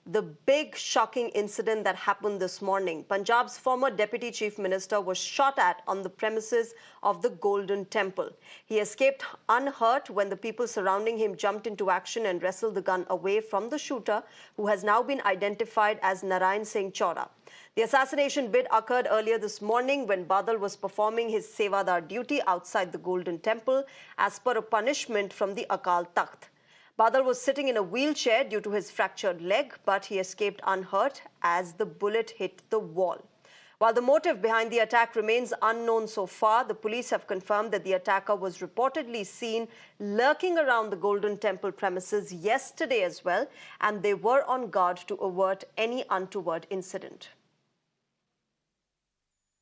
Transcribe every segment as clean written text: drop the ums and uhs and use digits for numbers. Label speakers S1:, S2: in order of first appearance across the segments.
S1: the big shocking incident that happened this morning. Punjab's former Deputy Chief Minister was shot at on the premises of the Golden Temple. He escaped unhurt when the people surrounding him jumped into action and wrestled the gun away from the shooter, who has now been identified as Narayan Singh Chaura. The assassination bid occurred earlier this morning when Badal was performing his Sevadar duty outside the Golden Temple as per a punishment from the Akal Takht. Badal was sitting in a wheelchair due to his fractured leg, but he escaped unhurt as the bullet hit the wall. While the motive behind the attack remains unknown so far, the police have confirmed that the attacker was reportedly seen lurking around the Golden Temple premises yesterday as well, and they were on guard to avert any untoward incident.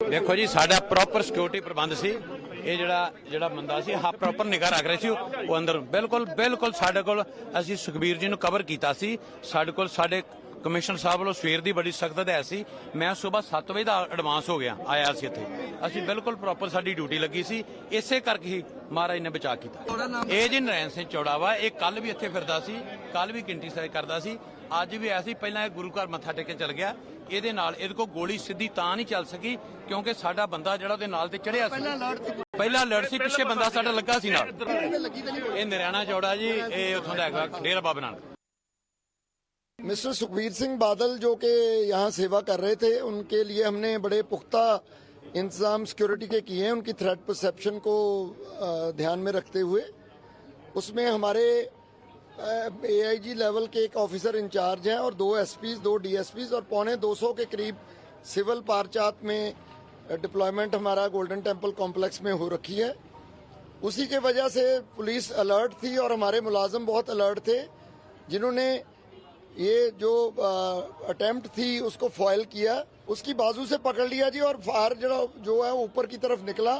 S2: देखो जी साडा proper security प्रबंध सी ये जड़ा बंदा सी हाँ proper निगाह रख रहे सी वो अंदर बिल्कुल साडे कोल असीं सुखबीर जी नूं कवर कीता सी साडे कोल साडे कमिश्नर साहब वालों सवेर दी बड़ी सख्त है सी मैं सुबह 7 बजे दा एडवांस हो गया आया सी इत्थे असीं बिल्कुल प्रॉपर साडी ड्यूटी लगी सी इसे करके ही महाराज ने बचा कीता ये जी नारायण सिंह चौड़ा वा ये कल भी इत्थे फिरदा सी कल भी गिनती सारी करदा सी अज भी आया सी पहलां गुरु घर मत्था टेके चल गया ਇਹਦੇ ਨਾਲ ਇਹਦੇ ਕੋ ਗੋਲੀ ਸਿੱਧੀ ਤਾਂ ਨਹੀਂ ਚੱਲ ਸਕੀ ਕਿਉਂਕਿ ਸਾਡਾ ਬੰਦਾ ਜਿਹੜਾ ਉਹਦੇ ਨਾਲ ਤੇ ਚੜਿਆ ਸੀ ਪਹਿਲਾ ਲੜ ਸੀ ਪਿੱਛੇ ਬੰਦਾ ਸਾਡਾ ਲੱਗਾ ਸੀ ਨਾਲ ਇਹ ਨਰਾਇਣਾ ਚੌੜਾ ਜੀ ਇਹ ਉੱਥੋਂ ਦਾ ਹੈਗਾ ਡੇਰਾ ਬਾਬਾ ਨਾਨਕ
S3: मिस्टर सुखबीर सिंह बादल जो कि यहाँ सेवा कर रहे थे उनके लिए हमने बड़े पुख्ता इंतजाम सिक्योरिटी के किए हैं उनकी थ्रेट परसेप्शन को ध्यान में रखते हुए उसमें हमारे AIG लेवल के एक ऑफिसर इंचार्ज हैं और 2 SPs 2 DSPs और 250 के करीब सिविल पारचात में डिप्लॉयमेंट हमारा गोल्डन टेम्पल कॉम्प्लेक्स में हो रखी है। उसी के वजह से पुलिस अलर्ट थी और हमारे मुलाजिम बहुत अलर्ट थे जिन्होंने ये जो अटेम्प्ट थी उसको फॉइल किया उसकी बाजू से पकड़ लिया जी और फायर जो है ऊपर की तरफ निकला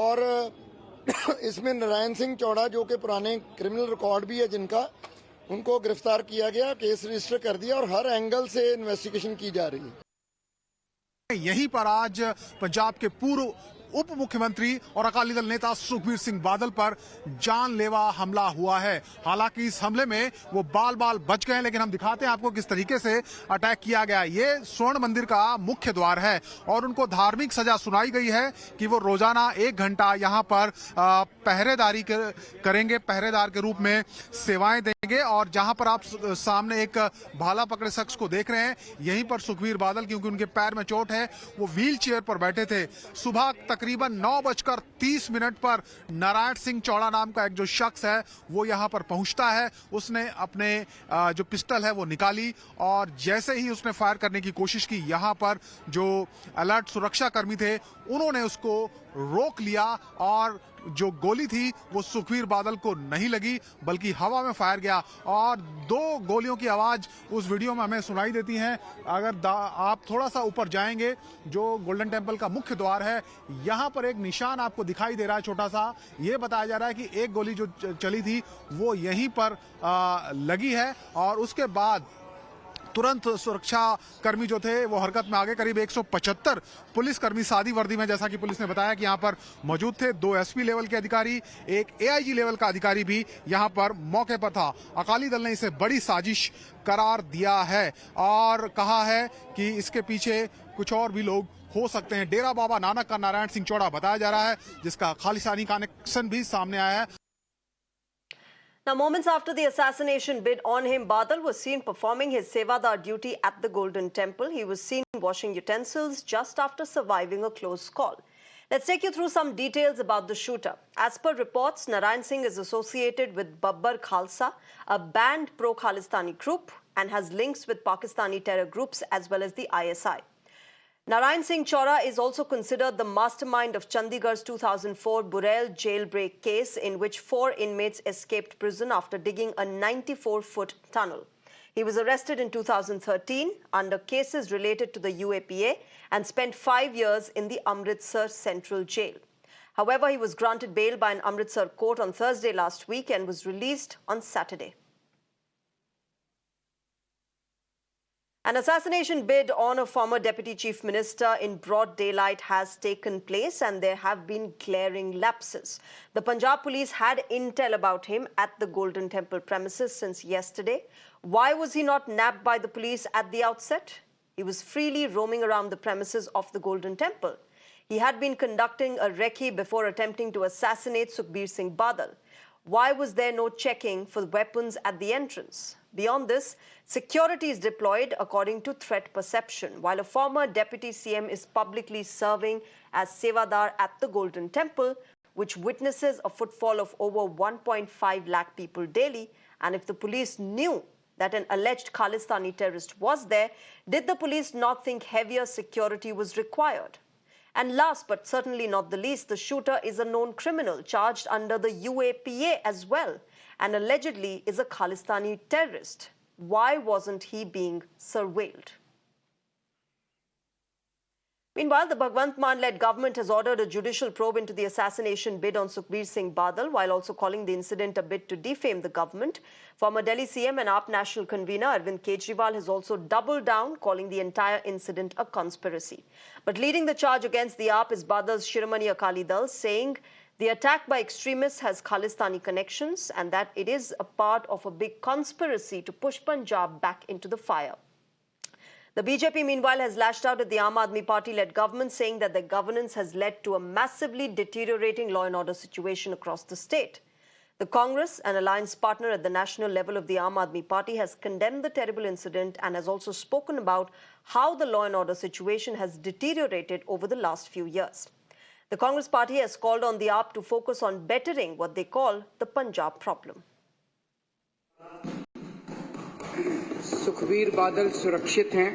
S3: और इसमें नारायण सिंह चौड़ा जो कि पुराने क्रिमिनल रिकॉर्ड भी है जिनका उनको गिरफ्तार किया गया केस रजिस्टर कर दिया और हर एंगल से इन्वेस्टिगेशन की जा रही है।
S4: यहीं पर आज पंजाब के पूर्व उप मुख्यमंत्री और अकाली दल नेता सुखबीर सिंह बादल पर जानलेवा हमला हुआ है। हालांकि इस हमले में वो बाल बच गए लेकिन हम दिखाते हैं आपको किस तरीके से अटैक किया गया। ये स्वर्ण मंदिर का मुख्य द्वार है और उनको धार्मिक सजा सुनाई गई है कि वो रोजाना 1 घंटा यहाँ पर पहरेदारी करेंगे, पहरेदार के रूप में सेवाएं देंगे। और जहां पर आप सामने एक भाला पकड़े शख्स को देख रहे हैं यहीं पर सुखबीर बादल क्योंकि उनके पैर में चोट है वो व्हील चेयर पर बैठे थे। सुबह तकरीबन 9:30 पर नारायण सिंह चौड़ा नाम का एक जो शख्स है वो यहां पर पहुंचता है। उसने अपने जो पिस्टल है वो निकाली और जैसे ही उसने फायर करने की कोशिश की यहां पर जो अलर्ट सुरक्षा कर्मी थे उन्होंने उसको रोक लिया और जो गोली थी वो सुखबीर बादल को नहीं लगी बल्कि हवा में फायर गया और 2 गोलियों की आवाज उस वीडियो में हमें सुनाई देती है। अगर आप थोड़ा सा ऊपर जाएंगे जो गोल्डन टेम्पल का मुख्य द्वार है यहां पर एक निशान आपको दिखाई दे रहा है छोटा सा। ये बताया जा रहा है कि एक गोली जो चली थी वो यहीं पर लगी है और उसके बाद तुरंत सुरक्षा कर्मी जो थे वो हरकत में आ गए। करीब 175 पुलिसकर्मी सादी वर्दी में जैसा कि पुलिस ने बताया कि यहां पर मौजूद थे। 2 SP लेवल के अधिकारी, एक AIG लेवल का अधिकारी भी यहां पर मौके पर था। अकाली दल ने इसे बड़ी साजिश करार दिया है और कहा है कि इसके पीछे कुछ और भी लोग हो सकते हैं। डेरा बाबा नानक का नारायण सिंह चौड़ा बताया जा रहा है जिसका खालिस्तानी कनेक्शन भी सामने आया है।
S1: Now, moments after the assassination bid on him, Badal was seen performing his Sevadar duty at the Golden Temple. He was seen washing utensils just after surviving a close call. Let's take you through some details about the shooter. As per reports, Narayan Singh is associated with Babbar Khalsa, a banned pro-Khalistani group, and has links with Pakistani terror groups as well as the ISI. Narayan Singh Chaura is also considered the mastermind of Chandigarh's 2004 Burel jailbreak case in which 4 inmates escaped prison after digging a 94-foot tunnel. He was arrested in 2013 under cases related to the UAPA and spent 5 years in the Amritsar Central Jail. However, he was granted bail by an Amritsar court on Thursday last week and was released on Saturday. An assassination bid on a former Deputy Chief Minister in broad daylight has taken place and there have been glaring lapses. The Punjab police had intel about him at the Golden Temple premises since yesterday. Why was he not nabbed by the police at the outset? He was freely roaming around the premises of the Golden Temple. He had been conducting a recce before attempting to assassinate Sukhbir Singh Badal. Why was there no checking for weapons at the entrance? Beyond this, security is deployed according to threat perception, while a former deputy CM is publicly serving as Sevadar at the Golden Temple, which witnesses a footfall of over 1.5 lakh people daily. And if the police knew that an alleged Khalistani terrorist was there, did the police not think heavier security was required? And last but certainly not the least, the shooter is a known criminal charged under the UAPA as well, and allegedly is a Khalistani terrorist. Why wasn't he being surveilled? Meanwhile, the Bhagwant Mann-led government has ordered a judicial probe into the assassination bid on Sukhbir Singh Badal, while also calling the incident a bid to defame the government. Former Delhi CM and AAP national convener Arvind Kejriwal has also doubled down, calling the entire incident a conspiracy. But leading the charge against the AAP is Badal's Shiromani Akali Dal, saying the attack by extremists has Khalistani connections and that it is a part of a big conspiracy to push Punjab back into the fire. The BJP, meanwhile, has lashed out at the Aam Aadmi Party-led government, saying that their governance has led to a massively deteriorating law and order situation across the state. The Congress, an alliance partner at the national level of the Aam Aadmi Party, has condemned the terrible incident and has also spoken about how the law and order situation has deteriorated over the last few years. The Congress Party has called on the AAP to focus on bettering what they call the Punjab problem.
S5: Sukhbir Badal सुरक्षित हैं।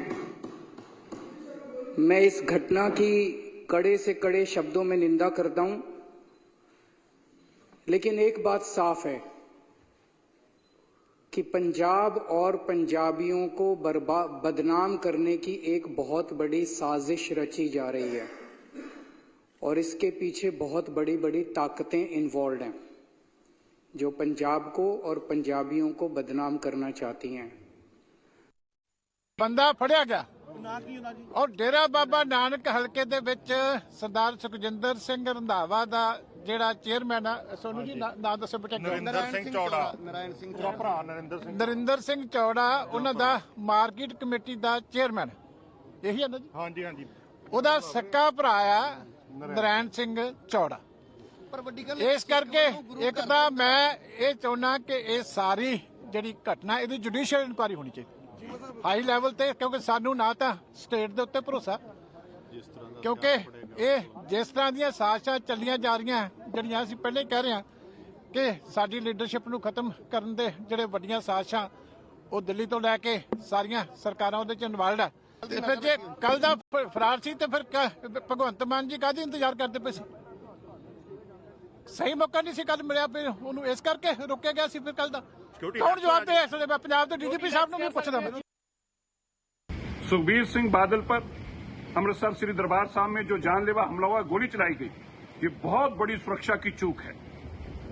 S5: मैं इस घटना की कड़े से कड़े शब्दों में निंदा करता हूं, लेकिन एक बात साफ है कि पंजाब और पंजाबियों को बदनाम करने की एक बहुत बड़ी साजिश रची जा रही है और इसके पीछे बहुत बड़ी ताकतें इन्वॉल्व हैं जो पंजाब को और पंजाबियों को बदनाम करना चाहती हैं।
S4: ਬੰਦਾ ਫੜਿਆ ਗਿਆ ਔਰ ਡੇਰਾ ਬਾਬਾ ਨਾਨਕ ਹਲਕੇ ਦੇ ਵਿੱਚ ਸਰਦਾਰ ਸੁਖਜਿੰਦਰ ਸਿੰਘ ਰੰਧਾਵਾ ਦਾ ਜਿਹੜਾ ਚੇਅਰਮੈਨ ਆ, ਸੋਨੂ ਜੀ ਨਾਮ ਦੱਸੋ ਬੇਟਾ। ਨਰਿੰਦਰ ਸਿੰਘ ਚੌੜਾ ਉਹਨਾਂ ਦਾ ਮਾਰਕੀਟ ਕਮੇਟੀ ਦਾ ਚੇਅਰਮੈਨ, ਇਹੀ ਹੈ ਨਾ ਜੀ? ਹਾਂਜੀ ਹਾਂਜੀ। ਉਹਦਾ ਸੱਕਾ ਭਰਾ ਆ ਨਰਾਇਣ ਸਿੰਘ ਚੌੜਾ। ਇਸ ਕਰਕੇ ਇੱਕ ਤਾਂ ਮੈਂ ਇਹ ਚਾਹੁੰਦਾ ਕਿ ਇਹ ਸਾਰੀ ਜਿਹੜੀ ਘਟਨਾ ਇਹਦੀ ਜੁਡੀਸ਼ੀਅਲ ਇਨਕੁਆਇਰੀ ਹੋਣੀ ਚਾਹੀਦੀ ਹਾਈ ਲੈਵਲ ਤੇ, ਕਿਉਂਕਿ ਸਾਨੂੰ ਨਾ ਤਾਂ ਸਟੇਟ ਦੇ ਉੱਤੇ ਭਰੋਸਾ, ਕਿਉਂਕਿ ਇਹ ਜਿਸ ਤਰ੍ਹਾਂ ਦੀਆਂ ਸਾਜ਼ਿਸ਼ਾਂ ਚੱਲੀਆਂ ਜਾ ਰਹੀਆਂ, ਜਿਹੜੀਆਂ ਅਸੀਂ ਪਹਿਲਾਂ ਹੀ ਕਹਿ ਰਹੇ ਹਾਂ ਕਿ ਸਾਡੀ ਲੀਡਰਸ਼ਿਪ ਨੂੰ ਖਤਮ ਕਰਨ ਦੇ ਜਿਹੜੇ ਵੱਡੀਆਂ ਸਾਜ਼ਿਸ਼ਾਂ ਉਹ ਦਿੱਲੀ ਤੋਂ ਲੈ ਕੇ ਸਾਰੀਆਂ ਸਰਕਾਰਾਂ ਉਹਦੇ ਚ ਇਨਵੋਲਵਡ ਆ। ਤੇ ਫਿਰ ਜੇ ਕੱਲ ਦਾ ਫਰਾਰ ਸੀ ਤੇ ਫਿਰ ਭਗਵੰਤ ਮਾਨ ਜੀ ਕਾਹਦੀ ਇੰਤਜ਼ਾਰ ਕਰਦੇ ਪਏ ਸੀ? ਸਹੀ ਮੌਕਾ ਨਹੀਂ ਸੀ ਕੱਲ ਮਿਲਿਆ, ਫਿਰ ਉਹਨੂੰ ਇਸ ਕਰਕੇ ਰੋਕਿਆ ਗਿਆ ਸੀ। ਫਿਰ ਕੱਲ ਦਾ ਕੌਣ ਜਵਾਬ ਦੇ? ਇਸ ਵੇਲੇ ਮੈਂ ਪੰਜਾਬ ਦੇ ਡੀਜੀਪੀ ਸਾਹਿਬ ਨੂੰ ਵੀ ਪੁੱਛਦਾ।
S6: सुखबीर सिंह बादल पर अमृतसर श्री दरबार साहब में जो जानलेवा हमला हुआ, गोली चलाई गई, ये बहुत बड़ी सुरक्षा की चूक है।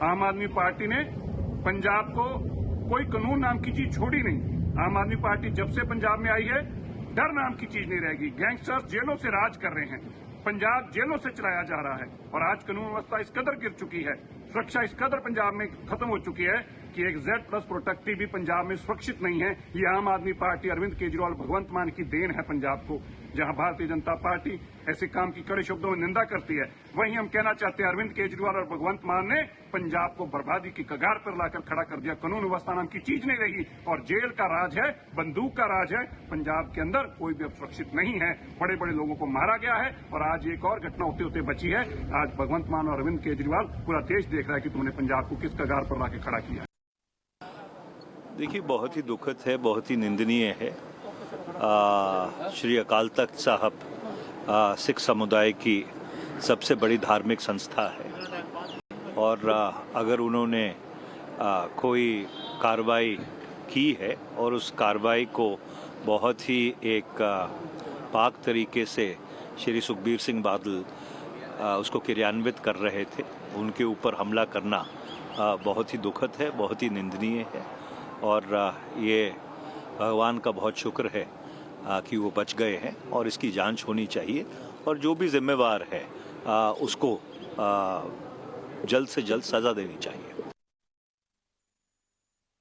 S6: आम आदमी पार्टी ने पंजाब को कोई कानून नाम की चीज छोड़ी नहीं। आम आदमी पार्टी जब से पंजाब में आई है, डर नाम की चीज नहीं रहेगी। गैंगस्टर्स जेलों से राज कर रहे हैं, पंजाब जेलों से चलाया जा रहा है और आज कानून व्यवस्था इस कदर गिर चुकी है, सुरक्षा इस कदर पंजाब में खत्म हो चुकी है कि एक Z+ प्रोटेक्टिव भी पंजाब में सुरक्षित नहीं है। ये आम आदमी पार्टी, अरविंद केजरीवाल, भगवंत मान की देन है पंजाब को, जहां भारतीय जनता पार्टी ऐसे काम की कड़े शब्दों में निंदा करती है। वहीं हम कहना चाहते हैं अरविंद केजरीवाल और भगवंत मान ने पंजाब को बर्बादी की कगार पर लाकर खड़ा कर दिया। कानून व्यवस्था नाम की चीज नहीं रही और जेल का राज है, बंदूक का राज है। पंजाब के अंदर कोई भी अब सुरक्षित नहीं है। बड़े बड़े लोगों को मारा गया है और आज एक और घटना होते होते बची है। आज भगवंत मान और अरविंद केजरीवाल, पूरा देश देख रहा है कि तुमने पंजाब को किस कगार पर लाकर खड़ा किया।
S7: देखिए, बहुत ही दुखद है, बहुत ही निंदनीय है। श्री अकाल तख्त साहब सिख समुदाय की सबसे बड़ी धार्मिक संस्था है और अगर उन्होंने कोई कार्रवाई की है और उस कार्रवाई को बहुत ही एक पाक तरीके से श्री सुखबीर सिंह बादल उसको क्रियान्वित कर रहे थे, उनके ऊपर हमला करना बहुत ही दुखद है, बहुत ही निंदनीय है और ये भगवान का बहुत शुक्र है कि वो बच गए हैं और इसकी जांच होनी चाहिए और जो भी जिम्मेवार है उसको जल्द से जल्द सजा देनी चाहिए।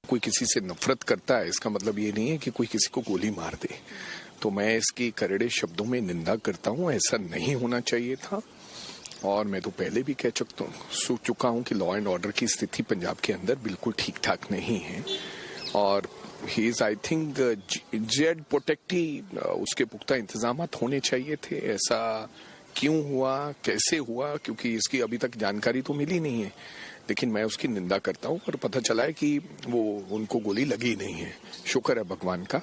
S8: कोई किसी से नफरत करता है इसका मतलब ये नहीं है कि कोई किसी को गोली मार दे। तो मैं इसकी कड़े शब्दों में निंदा करता हूँ, ऐसा नहीं होना चाहिए था। और मैं तो पहले भी कह चुका हूँ कि लॉ एंड ऑर्डर की स्थिति पंजाब के अंदर बिल्कुल ठीक ठाक नहीं है। और he is I think Z protectee, उसके पुख्ता इंतजाम होने चाहिए थे। ऐसा क्यों हुआ, कैसे हुआ, क्योंकि इसकी अभी तक जानकारी तो मिली नहीं है। लेकिन मैं उसकी निंदा करता हूँ, पर पता चला है कि वो उनको गोली लगी नहीं है। शुक्र है भगवान का।